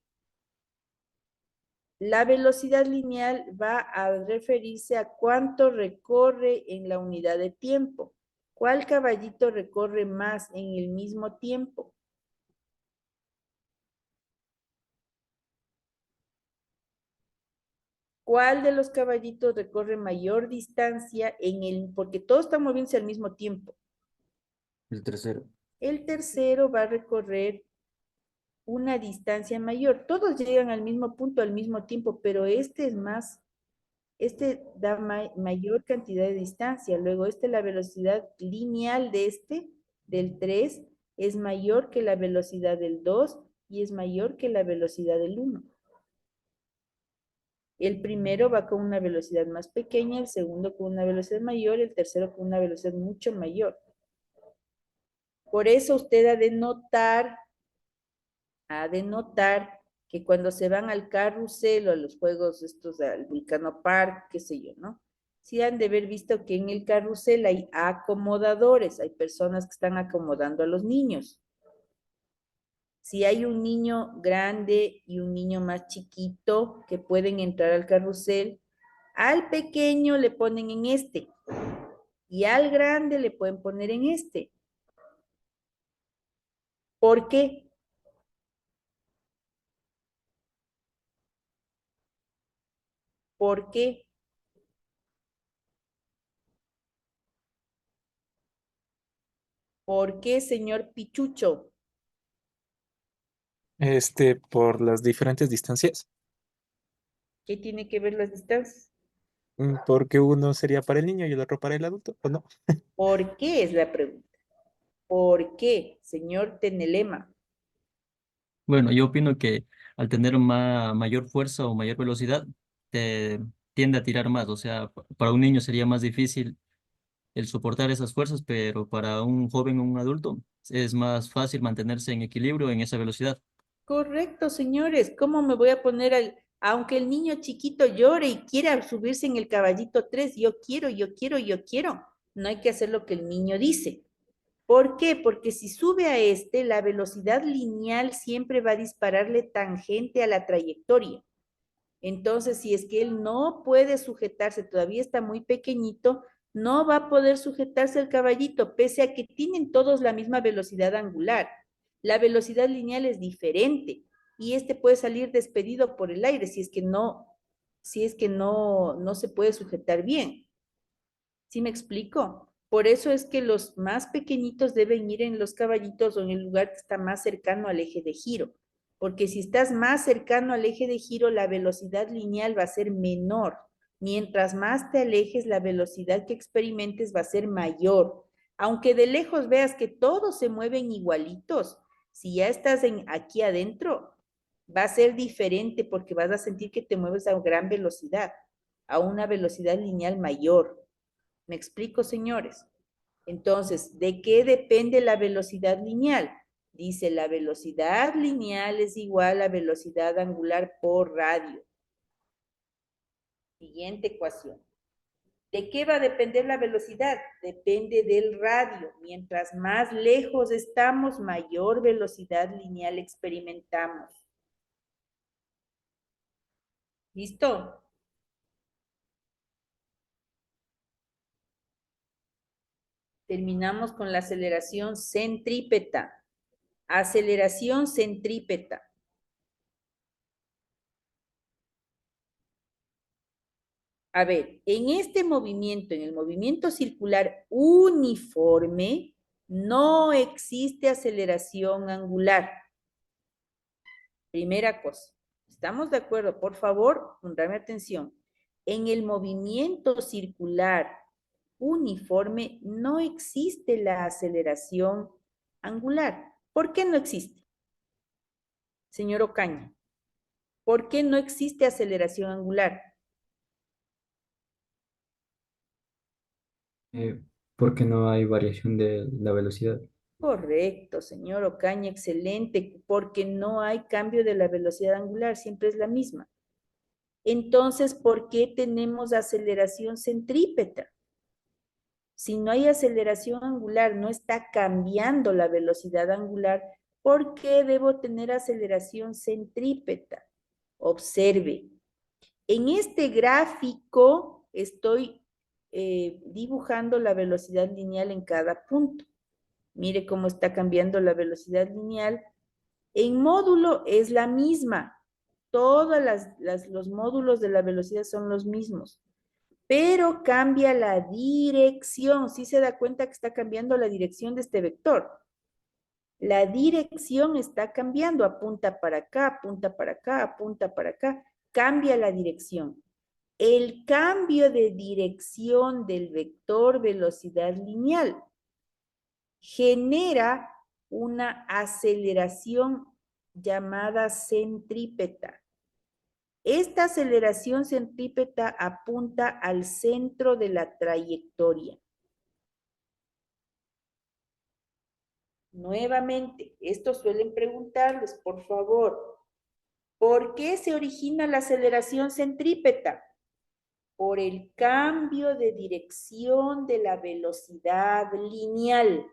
la velocidad lineal va a referirse a cuánto recorre en la unidad de tiempo. ¿Cuál caballito recorre más en el mismo tiempo? ¿Cuál de los caballitos recorre mayor distancia porque todos están moviéndose al mismo tiempo? El tercero. El tercero va a recorrer una distancia mayor. Todos llegan al mismo punto al mismo tiempo, pero este da mayor cantidad de distancia. Luego, la velocidad lineal del 3, es mayor que la velocidad del 2 y es mayor que la velocidad del 1. El primero va con una velocidad más pequeña, el segundo con una velocidad mayor, el tercero con una velocidad mucho mayor. Por eso usted ha de notar que cuando se van al carrusel o a los juegos estos, al Vulcano Park, qué sé yo, ¿no? Sí han de haber visto que en el carrusel hay acomodadores, hay personas que están acomodando a los niños. Si hay un niño grande y un niño más chiquito que pueden entrar al carrusel, al pequeño le ponen en este y al grande le pueden poner en este. ¿Por qué? ¿Por qué? ¿Por qué, señor Pichucho? Por las diferentes distancias. ¿Qué tiene que ver las distancias? Porque uno sería para el niño y el otro para el adulto, ¿o no? ¿Por qué es la pregunta? ¿Por qué, señor Tenelema? Bueno, yo opino que al tener mayor fuerza o mayor velocidad, te tiende a tirar más. O sea, para un niño sería más difícil el soportar esas fuerzas, pero para un joven o un adulto es más fácil mantenerse en equilibrio en esa velocidad. Correcto, señores. ¿Cómo me voy a poner aunque el niño chiquito llore y quiera subirse en el caballito 3, yo quiero, yo quiero, yo quiero. No hay que hacer lo que el niño dice. ¿Por qué? Porque si sube a la velocidad lineal siempre va a dispararle tangente a la trayectoria. Entonces, si es que él no puede sujetarse, todavía está muy pequeñito, no va a poder sujetarse al caballito, pese a que tienen todos la misma velocidad angular. La velocidad lineal es diferente y puede salir despedido por el aire si es que no se puede sujetar bien. ¿Sí me explico? Por eso es que los más pequeñitos deben ir en los caballitos o en el lugar que está más cercano al eje de giro, porque si estás más cercano al eje de giro, la velocidad lineal va a ser menor. Mientras más te alejes, la velocidad que experimentes va a ser mayor. Aunque de lejos veas que todos se mueven igualitos, si ya estás aquí adentro, va a ser diferente porque vas a sentir que te mueves a gran velocidad, a una velocidad lineal mayor. ¿Me explico, señores? Entonces, ¿de qué depende la velocidad lineal? Dice, la velocidad lineal es igual a velocidad angular por radio. Siguiente ecuación. ¿De qué va a depender la velocidad? Depende del radio. Mientras más lejos estamos, mayor velocidad lineal experimentamos. ¿Listo? Terminamos con la aceleración centrípeta. Aceleración centrípeta. A ver, en este movimiento, en el movimiento circular uniforme, no existe aceleración angular. Primera cosa. ¿Estamos de acuerdo? Por favor, ponme atención. En el movimiento circular uniforme no existe la aceleración angular. ¿Por qué no existe? Señor Ocaña, ¿por qué no existe aceleración angular? Porque no hay variación de la velocidad. Correcto, señor Ocaña, excelente, porque no hay cambio de la velocidad angular, siempre es la misma. Entonces, ¿por qué tenemos aceleración centrípeta? Si no hay aceleración angular, no está cambiando la velocidad angular, ¿por qué debo tener aceleración centrípeta? Observe, en este gráfico estoy dibujando la velocidad lineal en cada punto. Mire cómo está cambiando la velocidad lineal. En módulo es la misma. Todos los módulos de la velocidad son los mismos. Pero cambia la dirección. ¿Sí se da cuenta que está cambiando la dirección de este vector? La dirección está cambiando. Apunta para acá, apunta para acá, apunta para acá. Cambia la dirección. El cambio de dirección del vector velocidad lineal genera una aceleración llamada centrípeta. Esta aceleración centrípeta apunta al centro de la trayectoria. Nuevamente, esto suelen preguntarles, por favor, ¿por qué se origina la aceleración centrípeta? Por el cambio de dirección de la velocidad lineal.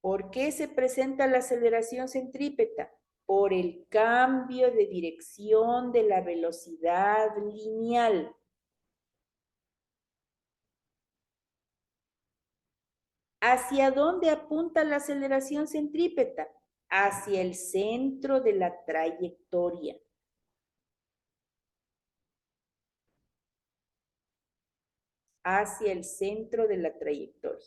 ¿Por qué se presenta la aceleración centrípeta? Por el cambio de dirección de la velocidad lineal. ¿Hacia dónde apunta la aceleración centrípeta? Hacia el centro de la trayectoria. Hacia el centro de la trayectoria.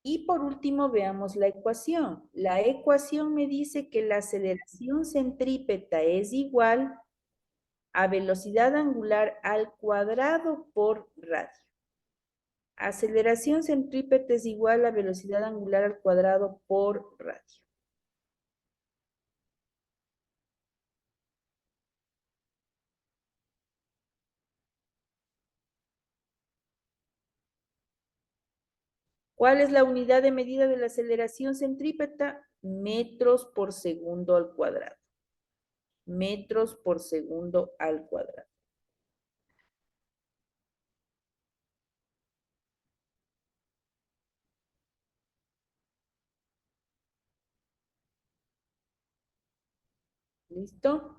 Y por último, veamos la ecuación. La ecuación me dice que la aceleración centrípeta es igual a velocidad angular al cuadrado por radio. Aceleración centrípeta es igual a velocidad angular al cuadrado por radio. ¿Cuál es la unidad de medida de la aceleración centrípeta? Metros por segundo al cuadrado. Metros por segundo al cuadrado. ¿Listo?